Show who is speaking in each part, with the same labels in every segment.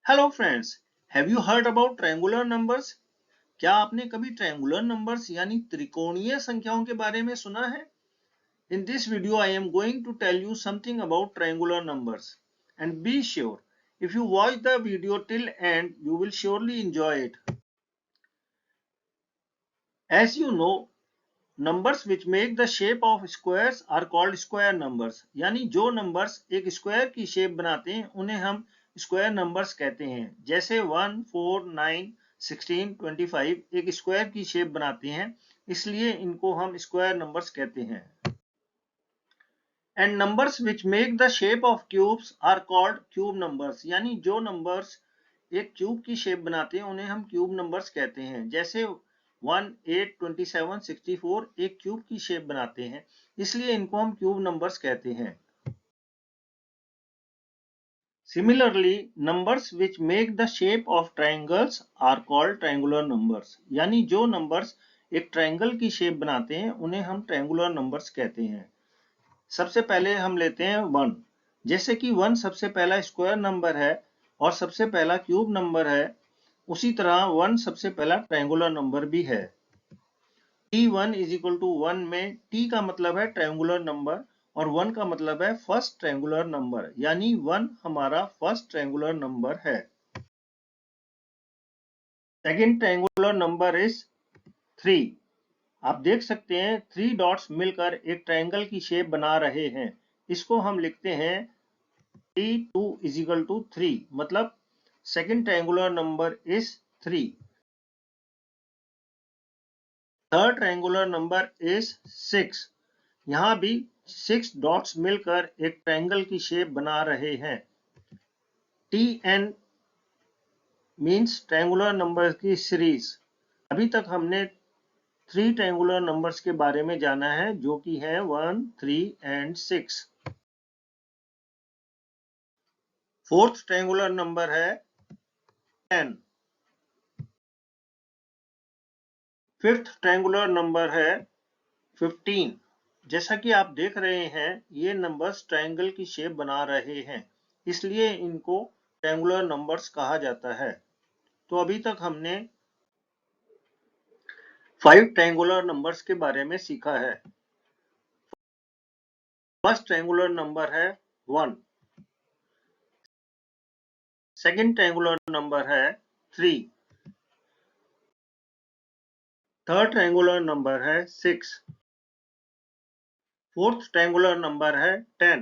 Speaker 1: Hello friends, have you heard about triangular numbers? क्या आपने कभी ट्रायंगुलर नंबर्स यानी त्रिकोणीय संख्याओं के बारे में सुना है? In this video I am going to tell you something about triangular numbers, and be sure if you watch the video till end you will surely enjoy it. As you know, numbers which make the shape of squares are called square numbers. यानी जो numbers एक square की shape बनाते हैं उन्हें हम square numbers कहते हैं. जैसे 1, 4, 9, 16, 25 एक square की shape बनाते हैं, इसलिए इनको हम square numbers कहते हैं. And numbers which make the shape of cubes are called cube numbers. यानी जो numbers एक cube की shape बनाते हैं उन्हें हम cube numbers कहते हैं. जैसे 1, 8, 27, 64 एक क्यूब की शेप बनाते हैं, इसलिए इनको हम क्यूब नंबर्स कहते हैं. Similarly, numbers which make the shape of triangles are called triangular numbers. यानी जो numbers एक triangle की shape बनाते हैं उन्हें हम triangular numbers कहते हैं. सबसे पहले हम लेते हैं 1. जैसे कि 1 सबसे पहला स्क्वायर नंबर है और सबसे पहला क्यूब नंबर है, उसी तरह 1 सबसे पहला ट्रायंगुलर नंबर भी है. T1 is equal to 1 में T का मतलब है ट्रायंगुलर नंबर और 1 का मतलब है फर्स्ट ट्रायंगुलर नंबर, यानी 1 हमारा फर्स्ट ट्रायंगुलर नंबर है. Second triangular number is 3. आप देख सकते हैं 3 डॉट्स मिलकर एक ट्रायंगल की शेप बना रहे हैं. इसको हम लिखते हैं T2 is equal to 3, मतलब second triangular number is 3. Third triangular number is 6. यहाँ भी 6 डॉट्स मिलकर एक ट्रायंगल की शेप बना रहे हैं. TN मीन्स ट्रायंगुलर नंबर की सीरीज. अभी तक हमने 3 ट्रायंगुलर नंबर्स के बारे में जाना है, जो कि है 1, 3 एंड 6. फोर्थ ट्रायंगुलर नंबर है 10. फिफ्थ ट्रायंगुलर नंबर है 15. जैसा कि आप देख रहे हैं ये नंबर्स ट्रायंगल की शेप बना रहे हैं, इसलिए इनको ट्रायंगुलर नंबर्स कहा जाता है. तो अभी तक हमने 5 ट्रायंगुलर नंबर्स के बारे में सीखा है. फर्स्ट ट्रायंगुलर नंबर है 1. सेकंड ट्रायंगुलर नंबर है 3. थर्ड ट्रायंगुलर नंबर है 6. फोर्थ ट्रायंगुलर नंबर है 10.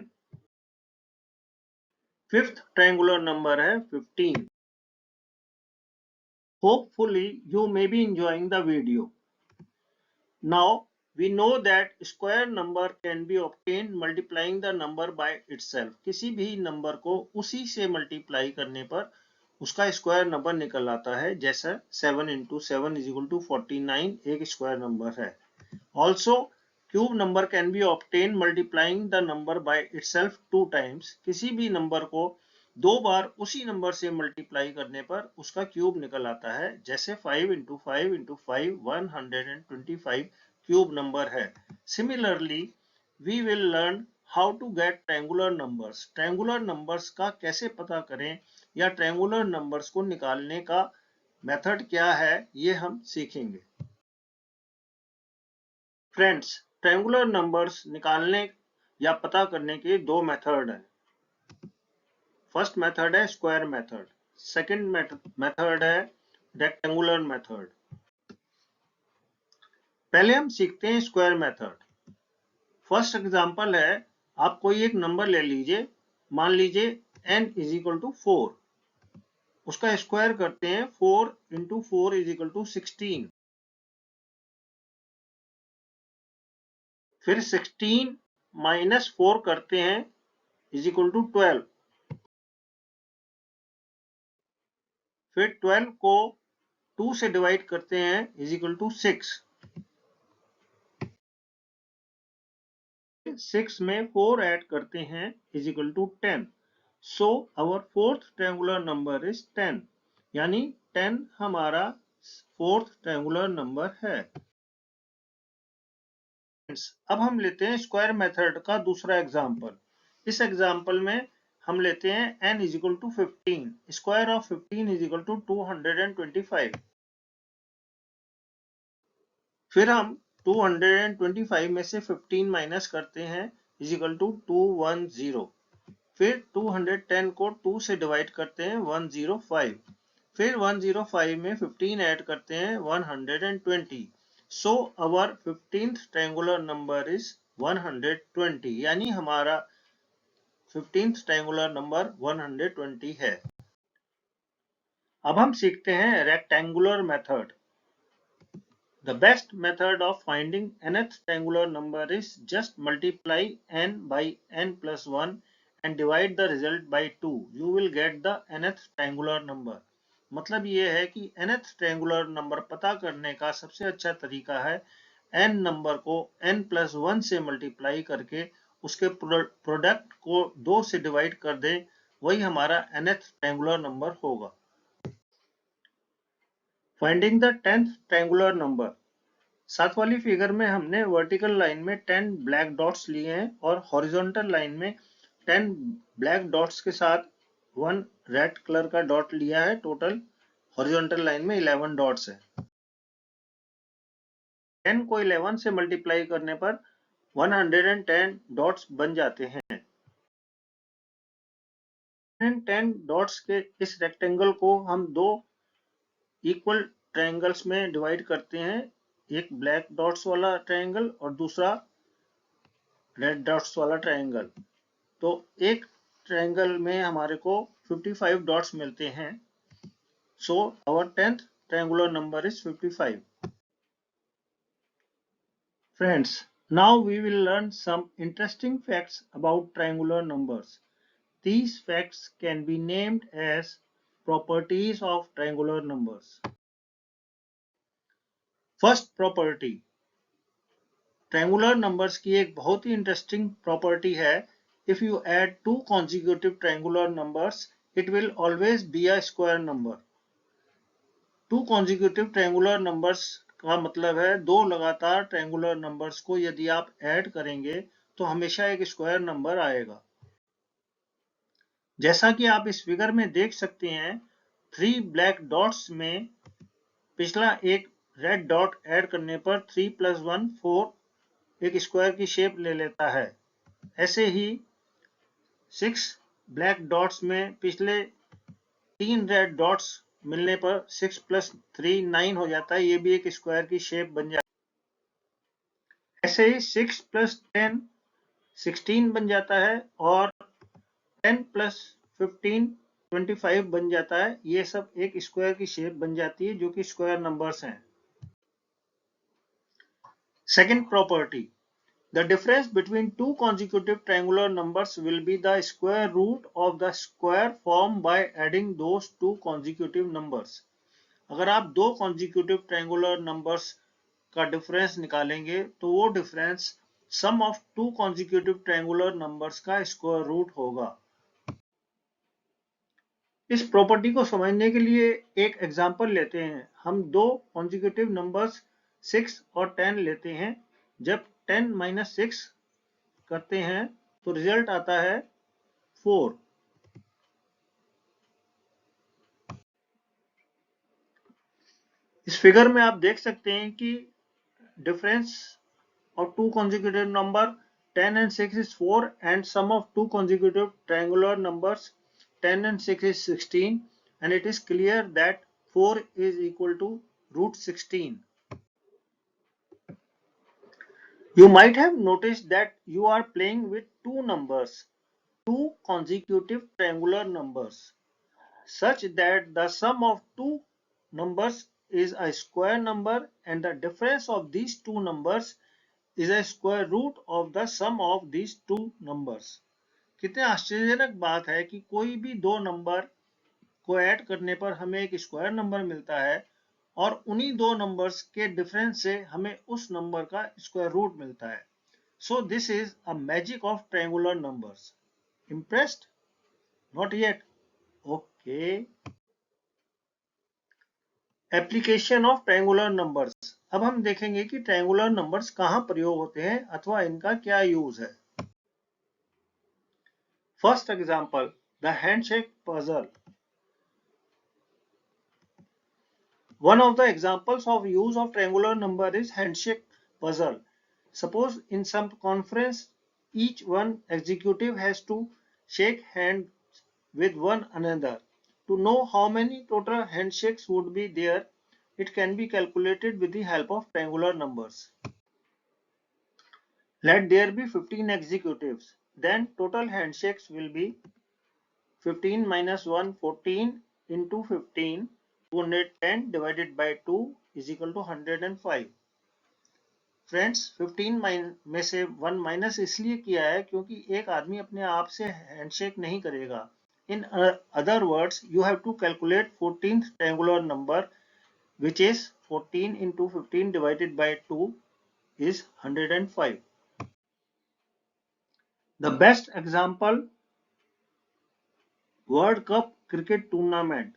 Speaker 1: फिफ्थ ट्रायंगुलर नंबर है 15. Hopefully you may be enjoying the video. Now we know that square number can be obtained multiplying the number by itself. किसी भी number को उसी से multiply करने पर उसका स्क्वायर नंबर निकल आता है. जैसा 7 into 7 is equal to 49 एक स्क्वायर नंबर है. Also cube number can be obtain multiplying the number by itself 2 times. किसी भी नंबर को दो बार उसी नंबर से मल्टीप्लाई करने पर उसका क्यूब निकल आता है. जैसे 5 into 5 into 5 125 क्यूब नंबर है. Similarly we will learn how to get triangular numbers. Triangular numbers का कैसे पता करें या ट्रायंगुलर नंबर्स को निकालने का मेथड क्या है, ये हम सीखेंगे. फ्रेंड्स, ट्रायंगुलर नंबर्स निकालने या पता करने के दो मेथड हैं. फर्स्ट मेथड है स्क्वायर मेथड. सेकंड मेथड है रेक्टेंगुलर मेथड. पहले हम सीखते हैं स्क्वायर मेथड. फर्स्ट एग्जांपल है, आप कोई एक नंबर ले लीजिए, मान लीजिए n is equal to 4. उसका स्क्वायर करते हैं 4 into 4 is equal to 16. फिर 16 minus 4 करते हैं is equal to 12. फिर 12 को 2 से डिवाइड करते हैं is equal to 6. 6 में 4 ऐड करते हैं is equal to 10. So our fourth triangular number is 10. यानी 10 हमारा फोर्थ ट्रायंगुलर नंबर है. अब हम लेते हैं स्क्वायर मेथड का दूसरा एग्जांपल. इस एग्जांपल में हम लेते हैं n is equal to 15, square of 15 is equal to 225। फिर हम 225 में से 15 माइनस करते हैं इज इक्वल टू 210। फिर 210 को 2 से डिवाइड करते हैं 105। फिर 105 में 15 ऐड करते हैं 120। सो अवर 15th ट्रायंगुलर नंबर इज 120, यानी हमारा 15th ट्रायंगुलर नंबर 120 है। अब हम सीखते हैं rectangular method. The best method of finding nth triangular number is just multiply n by n plus 1 and divide the result by 2. You will get the nth triangular number. मतलब ये है कि nth triangular number पता करने का सबसे अच्छा तरीका है n नंबर को n plus 1 से मल्टीप्लाई करके उसके प्रोडक्ट को 2 से डिवाइड कर दें, वही हमारा nth triangular number होगा। Finding the 10th triangular number. साथ वाली फिगर में हमने वर्टिकल लाइन में 10 ब्लैक डॉट्स लिए हैं और हॉरिजॉन्टल लाइन में 10 ब्लैक डॉट्स के साथ 1 रेड कलर का डॉट लिया है। टोटल हॉरिजॉन्टल लाइन में 11 डॉट्स है। 10 को 11 से मल्टीप्लाई करने पर 110 डॉट्स बन जाते हैं। 110 डॉट्स के इस रेक्टेंगल को हम दो इक्वल ट्रायंगल्स में डिवाइड करते हैं, एक ब्लैक डॉट्स वाला ट्रायंगल और दूसरा रेड डॉट्स वाला ट्रायंगल। तो एक ट्रायंगल में हमारे को 55 डॉट्स मिलते हैं। So our 10th triangular number is 55। Friends, now we will learn some interesting facts about triangular numbers. These facts can be named as properties of triangular numbers. First property, triangular numbers की एक बहुत ही interesting property है, if you add two consecutive triangular numbers it will always be a square number. Two consecutive triangular numbers का मतलब है दो लगातार triangular numbers को यदि आप ऐड करेंगे तो हमेशा एक स्क्वायर नंबर आएगा। जैसा कि आप इस फिगर में देख सकते हैं, 3 ब्लैक डॉट्स में पिछला एक रेड डॉट ऐड करने पर 3 + 1 4 एक स्क्वायर की शेप ले लेता है। ऐसे ही 6 ब्लैक डॉट्स में पिछले 3 रेड डॉट्स मिलने पर 6 + 3 9 हो जाता है, ये भी एक स्क्वायर की शेप बन जाती है। ऐसे ही 6 + 10 16 बन जाता है और 10 + 15 25 बन जाता है। ये सब एक स्क्वायर की शेप बन जाती है जो कि स्क्वायर नंबर्स हैं। Second property, the difference between two consecutive triangular numbers will be the square root of the square formed by adding those two consecutive numbers. अगर आप दो consecutive triangular numbers का डिफरेंस निकालेंगे तो वो difference sum of two consecutive triangular numbers का square root होगा। इस प्रॉपर्टी को समझने के लिए एक एग्जांपल लेते हैं। हम दो consecutive numbers 6 और 10 लेते हैं। जब 10 - 6 करते हैं तो रिजल्ट आता है 4। इस फिगर में आप देख सकते हैं कि difference of two consecutive number 10 and 6 is 4 and sum of two consecutive triangular numbers 10 and 6 is 16, and it is clear that 4 is equal to √16. You might have noticed that you are playing with two numbers, two consecutive triangular numbers, such that the sum of two numbers is a square number and the difference of these two numbers is a square root of the sum of these two numbers. कितने आश्चर्यजनक बात है कि कोई भी दो number को add करने पर हमें एक स्क्वायर नंबर मिलता है और उन्हीं दो नंबर्स के डिफरेंस से हमें उस नंबर का स्क्वायर रूट मिलता है। So this is a magic of triangular numbers. Impressed? Not yet? Okay. Application of triangular numbers. अब हम देखेंगे कि ट्रायंगुलर नंबर्स कहां प्रयोग होते हैं अथवा इनका क्या यूज है। First example, The handshake puzzle. One of the examples of use of triangular number is handshake puzzle. Suppose in some conference, each one executive has to shake hands with one another. To know how many total handshakes would be there, it can be calculated with the help of triangular numbers. Let there be 15 executives. Then total handshakes will be 15 minus 1, 14 into 15, 210 divided by 2 is equal to 105. Friends 15 में से 1 minus इसलिए किया है क्योंकि एक आदमी अपने आप से हैंडशेक नहीं करेगा. In other words you have to calculate 14th triangular number which is 14 into 15 divided by 2 is 105. The best example, World Cup cricket tournament.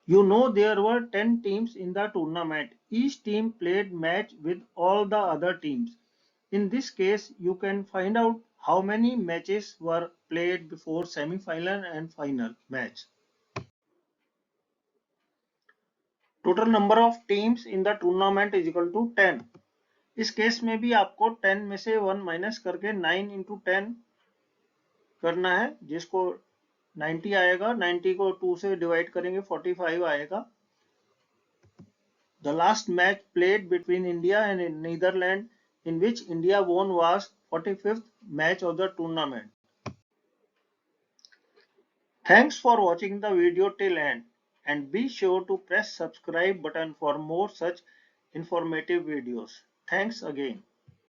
Speaker 1: You know there were 10 teams in the tournament. Each team played match with all the other teams. In this case, you can find out how many matches were played before semi-final and final match. Total number of teams in the tournament is equal to 10. इस case में भी आपको 10 में से 1 minus करके 9 into 10 करना है, जिसको 90 आएगा. 90 को 2 से डिवाइड करेंगे 45 आएगा. The last match played between India and Netherlands in which India won was 45th match of the tournament. Thanks for watching the video till end and be sure to press subscribe button for more such informative videos. Thanks again.